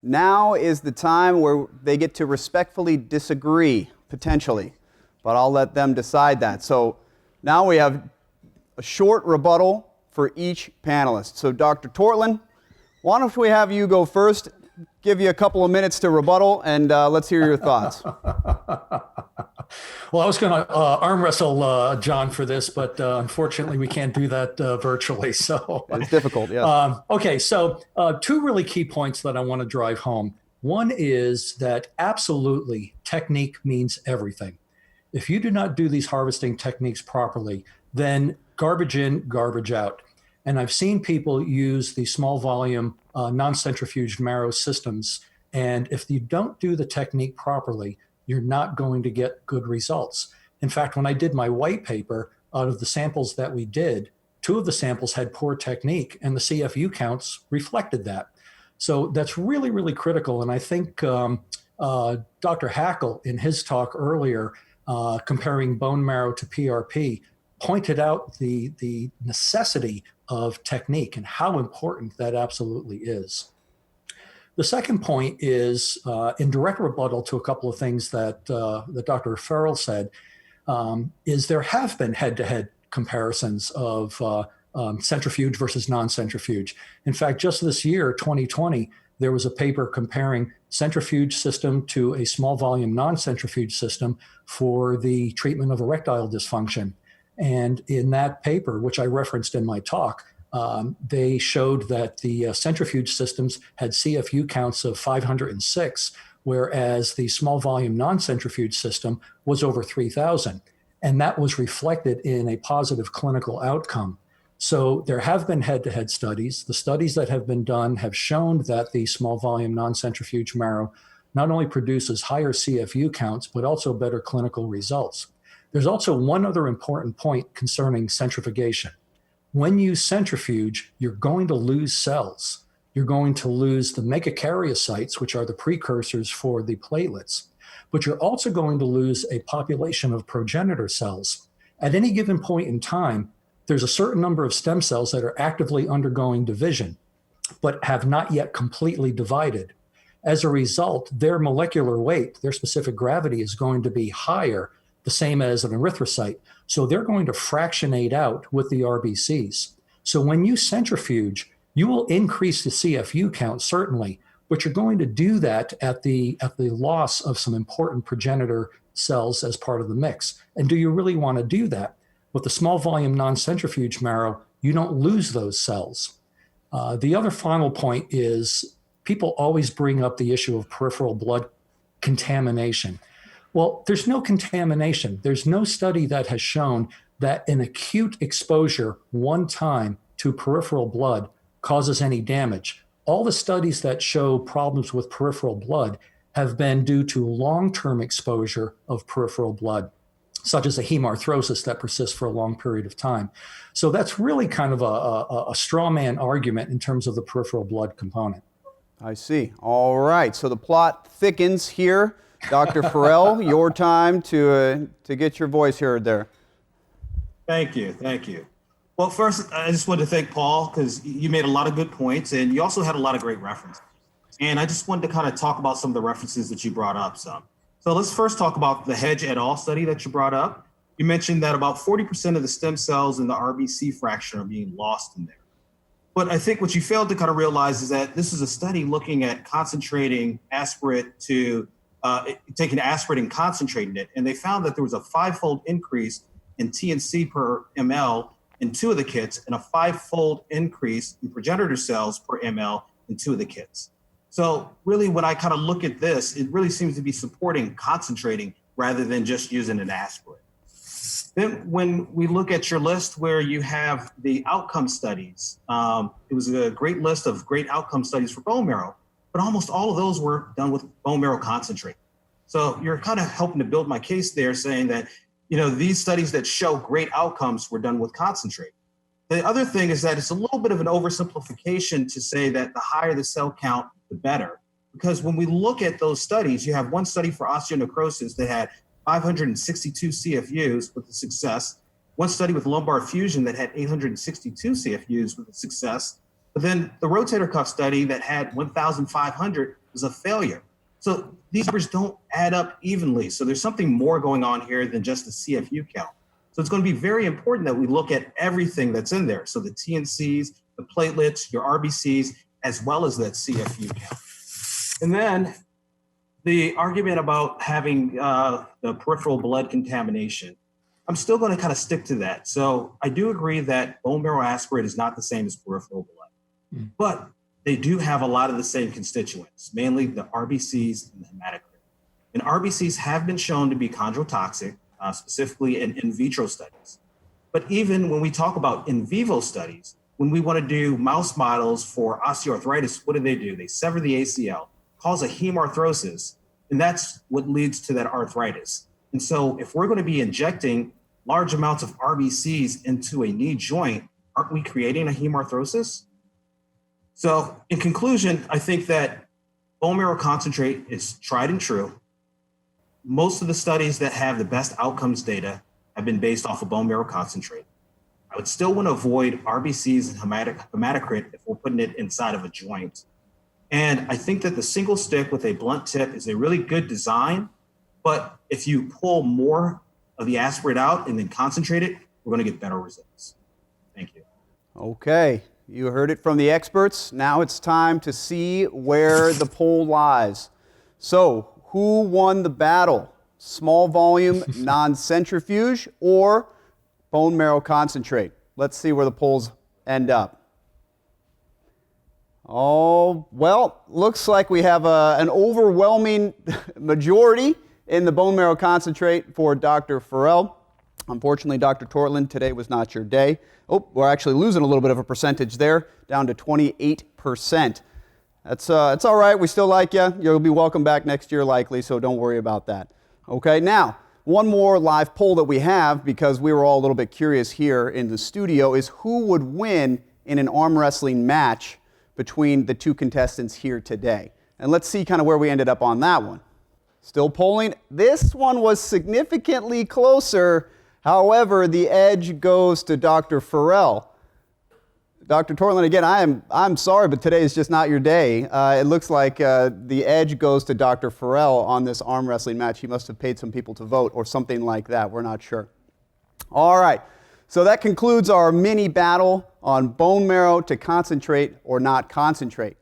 Now is the time where they get to respectfully disagree, potentially, but I'll let them decide that. So now we have a short rebuttal for each panelist. So Dr. Tortland, why don't we have you go first, give you a couple of minutes to rebuttal, and let's hear your thoughts. Well, I was going to arm wrestle John for this, but unfortunately we can't do that virtually. So it's difficult, yes. Okay, so two really key points that I want to drive home. One is that absolutely technique means everything. If you do not do these harvesting techniques properly, then garbage in, garbage out. And I've seen people use the small volume non-centrifuged Marrow systems. And if you don't do the technique properly, you're not going to get good results. In fact, when I did my white paper, out of the samples that we did, 2 of the samples had poor technique, and the CFU counts reflected that. So that's really, really critical. And I think Dr. Hackle, in his talk earlier, comparing bone marrow to PRP, pointed out the necessity of technique and how important that absolutely is. The second point is in direct rebuttal to a couple of things that Dr. Farrell said, is there have been head-to-head comparisons of centrifuge versus non-centrifuge. In fact, just this year, 2020, there was a paper comparing centrifuge system to a small volume non-centrifuge system for the treatment of erectile dysfunction. And in that paper, which I referenced in my talk, they showed that the centrifuge systems had CFU counts of 506, whereas the small volume non-centrifuge system was over 3,000. And that was reflected in a positive clinical outcome. So there have been head-to-head studies. The studies that have been done have shown that the small volume non-centrifuge marrow not only produces higher CFU counts, but also better clinical results. There's also one other important point concerning centrifugation. When you centrifuge, you're going to lose cells. You're going to lose the megakaryocytes, which are the precursors for the platelets, but you're also going to lose a population of progenitor cells. At any given point in time, there's a certain number of stem cells that are actively undergoing division, but have not yet completely divided. As a result, their molecular weight, their specific gravity is going to be higher, the same as an erythrocyte. So they're going to fractionate out with the RBCs. So when you centrifuge, you will increase the CFU count, certainly, but you're going to do that at the loss of some important progenitor cells as part of the mix. And do you really want to do that? With the small volume non-centrifuge marrow, you don't lose those cells. The other final point is people always bring up the issue of peripheral blood contamination. Well, there's no contamination. There's no study that has shown that an acute exposure one time to peripheral blood causes any damage. All the studies that show problems with peripheral blood have been due to long-term exposure of peripheral blood, such as a hemarthrosis that persists for a long period of time. So that's really kind of a straw man argument in terms of the peripheral blood component. I see. All right. So the plot thickens here. Dr. Farrell, your time to get your voice heard there. Thank you. Well, first, I just wanted to thank Paul because you made a lot of good points and you also had a lot of great references. And I just wanted to kind of talk about some of the references that you brought up some. So let's first talk about the Hedge et al. Study that you brought up. You mentioned that about 40% of the stem cells in the RBC fraction are being lost in there. But I think what you failed to kind of realize is that this is a study looking at concentrating aspirate to taking aspirin and concentrating it. And they found that there was a 5-fold increase in TNC per ml in 2 of the kits and a 5-fold increase in progenitor cells per ml in 2 of the kits. So really when I kind of look at this, it really seems to be supporting concentrating rather than just using an aspirin. Then when we look at your list where you have the outcome studies, it was a great list of great outcome studies for bone marrow, but almost all of those were done with bone marrow concentrate. So you're kind of helping to build my case there saying that, you know, these studies that show great outcomes were done with concentrate. The other thing is that it's a little bit of an oversimplification to say that the higher the cell count, the better. Because when we look at those studies, you have one study for osteonecrosis that had 562 CFUs with a success, one study with lumbar fusion that had 862 CFUs with a success, but then the rotator cuff study that had 1,500 was a failure. So these numbers don't add up evenly. So there's something more going on here than just the CFU count. So it's going to be very important that we look at everything that's in there. So the TNCs, the platelets, your RBCs, as well as that CFU count. And then the argument about having the peripheral blood contamination, I'm still going to kind of stick to that. So I do agree that bone marrow aspirate is not the same as peripheral blood, but they do have a lot of the same constituents, mainly the RBCs and the hematocrit. And RBCs have been shown to be chondrotoxic, specifically in vitro studies. But even when we talk about in vivo studies, when we want to do mouse models for osteoarthritis, what do? They sever the ACL, cause a hemarthrosis, and that's what leads to that arthritis. And so if we're going to be injecting large amounts of RBCs into a knee joint, aren't we creating a hemarthrosis? So in conclusion, I think that bone marrow concentrate is tried and true. Most of the studies that have the best outcomes data have been based off of bone marrow concentrate. I would still want to avoid RBCs and hematocrit if we're putting it inside of a joint. And I think that the single stick with a blunt tip is a really good design, but if you pull more of the aspirate out and then concentrate it, we're going to get better results. Thank you. Okay, you heard it from the experts. Now it's time to see where the poll lies. So, who won the battle? Small volume, non-centrifuge, or bone marrow concentrate? Let's see where the polls end up. Oh, well, looks like we have an overwhelming majority in the bone marrow concentrate for Dr. Farrell. Unfortunately, Dr. Tortland, today was not your day. Oh, we're actually losing a little bit of a percentage there, down to 28%. It's all right. We still like you. You'll be welcome back next year likely, so don't worry about that. Okay, now, one more live poll that we have, because we were all a little bit curious here in the studio, is who would win in an arm wrestling match between the two contestants here today. And let's see kind of where we ended up on that one. Still polling. This one was significantly closer. However, the edge goes to Dr. Farrell. Dr. Tortland, again, I'm sorry, but today is just not your day. It looks like the edge goes to Dr. Farrell on this arm wrestling match. He must have paid some people to vote or something like that. We're not sure. All right. So that concludes our mini battle on bone marrow to concentrate or not concentrate.